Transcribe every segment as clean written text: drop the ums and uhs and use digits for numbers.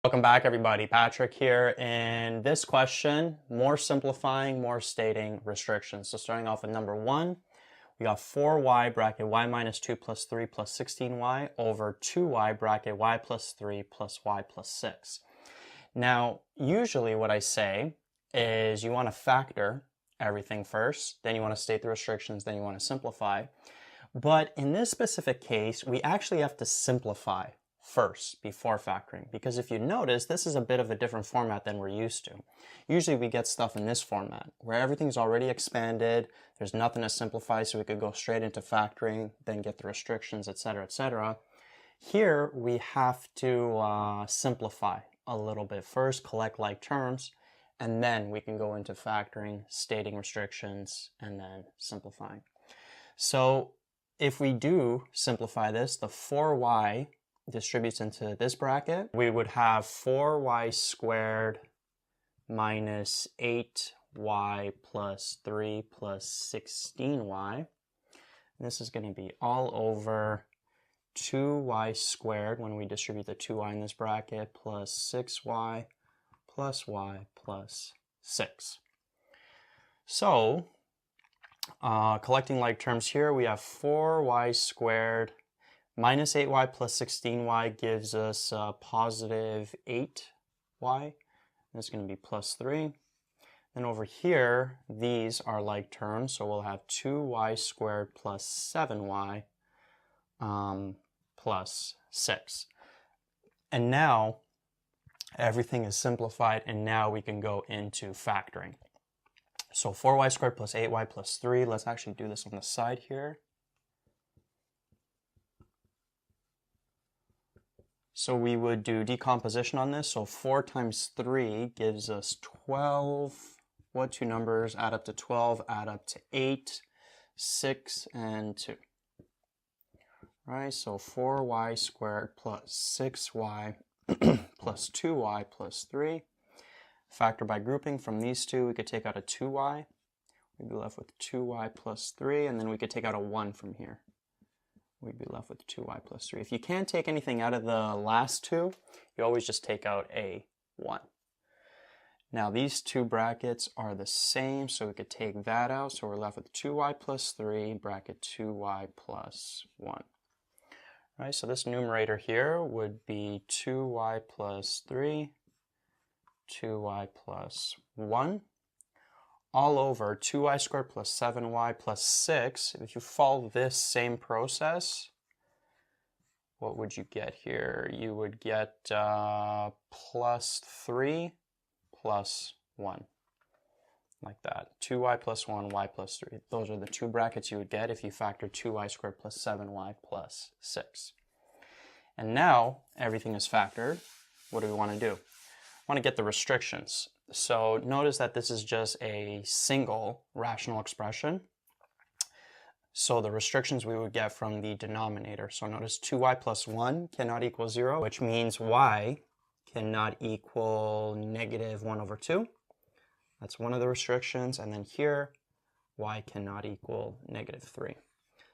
Welcome back, everybody. Patrick here. In this question, more simplifying, more stating restrictions. So starting off with number 1, we got 4y bracket y minus 2 plus 3 plus 16y over 2y bracket y plus 3 plus y plus 6. Now, usually what I say is you want to factor everything first, then you want to state the restrictions, then you want to simplify. But in this specific case, we actually have to simplify first before factoring, because if you notice, this is a bit of a different format than we're used to. Usually we get stuff in this format where everything's already expanded, there's nothing to simplify, so we could go straight into factoring, then get the restrictions, etc., etc. Here we have to simplify a little bit first, collect like terms, and then we can go into factoring, stating restrictions, and then simplifying. So if we do simplify this, the 4y distributes into this bracket. We would have 4y squared minus 8y plus 3 plus 16y. This is going to be all over 2y squared when we distribute the 2y in this bracket plus 6y plus y plus 6. So, collecting like terms here, we have 4y squared minus 8y plus 16y gives us positive 8y. That's going to be plus 3. Then over here, these are like terms, so we'll have 2y squared plus 7y plus 6. And now everything is simplified, and now we can go into factoring. So 4y squared plus 8y plus 3, let's actually do this on the side here. So we would do decomposition on this. So 4 times 3 gives us 12. What two numbers add up to 12? Add up to 8, 6, and 2. All right, so 4y squared plus 6y plus 2y plus 3. Factor by grouping from these two, we could take out a 2y. We'd be left with 2y plus 3, and then we could take out a 1 from here. We'd be left with 2y plus 3. If you can't take anything out of the last two, you always just take out a 1. Now these two brackets are the same, so we could take that out. So we're left with 2y plus 3 bracket 2y plus 1. All right, so this numerator here would be 2y plus 3, 2y plus 1. All over 2y squared plus 7y plus 6. If you follow this same process, what would you get here? You would get plus 3 plus 1, like that. 2y plus 1, y plus 3. Those are the two brackets you would get if you factor 2y squared plus 7y plus 6. And now everything is factored. What do we want to do? I want to get the restrictions. So notice that this is just a single rational expression. So the restrictions we would get from the denominator. So notice 2y plus 1 cannot equal 0, which means y cannot equal negative 1 over 2. That's one of the restrictions. And then here, y cannot equal negative 3.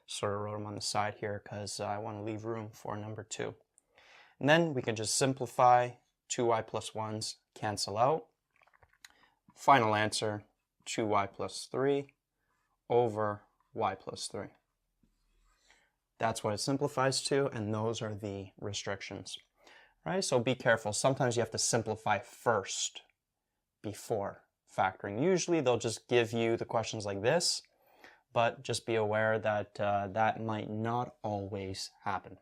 Sort of wrote them on the side here because I want to leave room for number 2. And then we can just simplify. 2y plus 1s cancel out. Final answer, 2y plus 3 over y plus 3. That's what it simplifies to, and those are the restrictions. Right? So be careful. Sometimes you have to simplify first before factoring. Usually they'll just give you the questions like this, but just be aware that that might not always happen.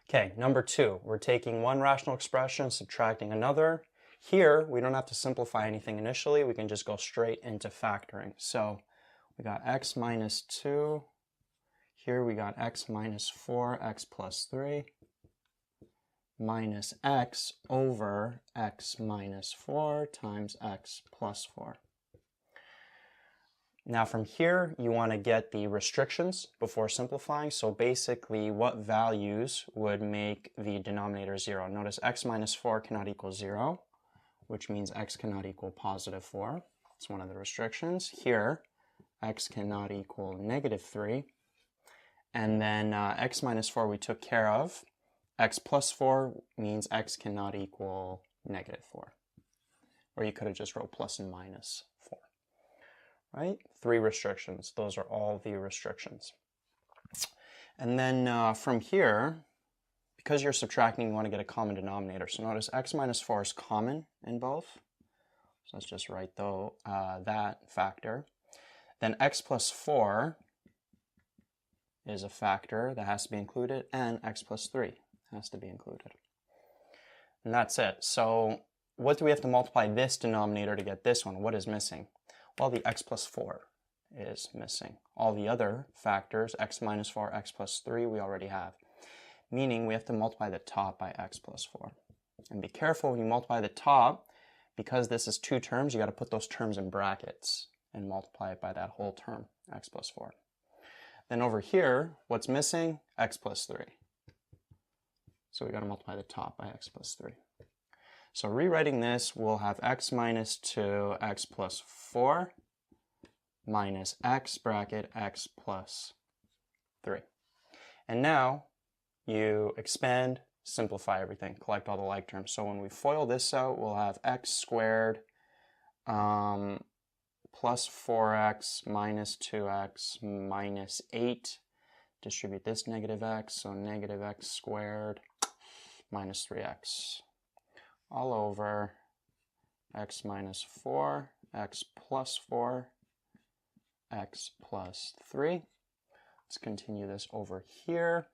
Okay, number 2, we're taking one rational expression, subtracting another. Here, we don't have to simplify anything initially. We can just go straight into factoring. So we got x minus 2. Here we got x minus 4, x plus 3, minus x over x minus 4 times x plus 4. Now from here, you want to get the restrictions before simplifying. So basically, what values would make the denominator 0? Notice x minus 4 cannot equal 0, which means x cannot equal positive 4. It's one of the restrictions. Here, x cannot equal negative 3. And then x minus 4 we took care of. x plus 4 means x cannot equal negative 4. Or you could have just wrote plus and minus 4. Right? 3 restrictions. Those are all the restrictions. And then from here, because you're subtracting, you want to get a common denominator. So notice x minus 4 is common in both. So let's just write that factor. Then x plus 4 is a factor that has to be included, and x plus 3 has to be included. And that's it. So what do we have to multiply this denominator to get this one? What is missing? Well, the x plus 4 is missing. All the other factors, x minus 4, x plus 3, we already have. Meaning we have to multiply the top by x plus 4. And be careful when you multiply the top, because this is 2 terms, you got to put those terms in brackets and multiply it by that whole term, x plus 4. Then over here, what's missing? X plus 3. So we got to multiply the top by x plus 3. So rewriting this, we'll have x minus 2, x plus 4, minus x bracket x plus 3. And now you expand, simplify everything, collect all the like terms. So when we FOIL this out, we'll have x squared plus 4x minus 2x minus 8. Distribute this negative x, so negative x squared minus 3x. All over x minus 4, x plus 4, x plus 3. Let's continue this over here.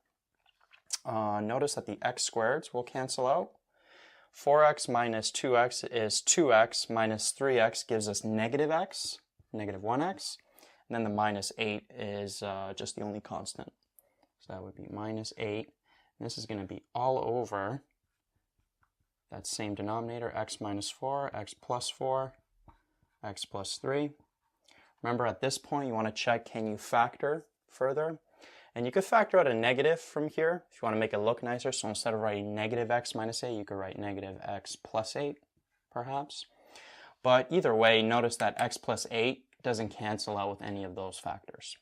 Notice that the x squareds will cancel out. 4x minus 2x is 2x minus 3x gives us negative x, negative 1x. And then the minus 8 is just the only constant. So that would be minus 8. And this is going to be all over that same denominator, x minus 4, x plus 4, x plus 3. Remember, at this point, you want to check, can you factor further? And you could factor out a negative from here if you want to make it look nicer. So instead of writing negative x minus 8, you could write negative x plus 8, perhaps. But either way, notice that x plus 8 doesn't cancel out with any of those factors.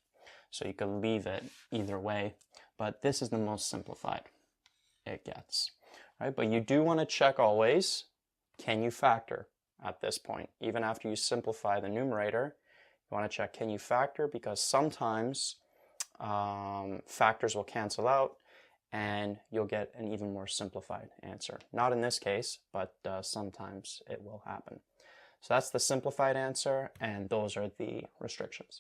So you could leave it either way. But this is the most simplified it gets. Right? But you do want to check always, can you factor at this point? Even after you simplify the numerator, you want to check, can you factor? Because sometimes factors will cancel out and you'll get an even more simplified answer. Not in this case, but sometimes it will happen. So that's the simplified answer, and those are the restrictions.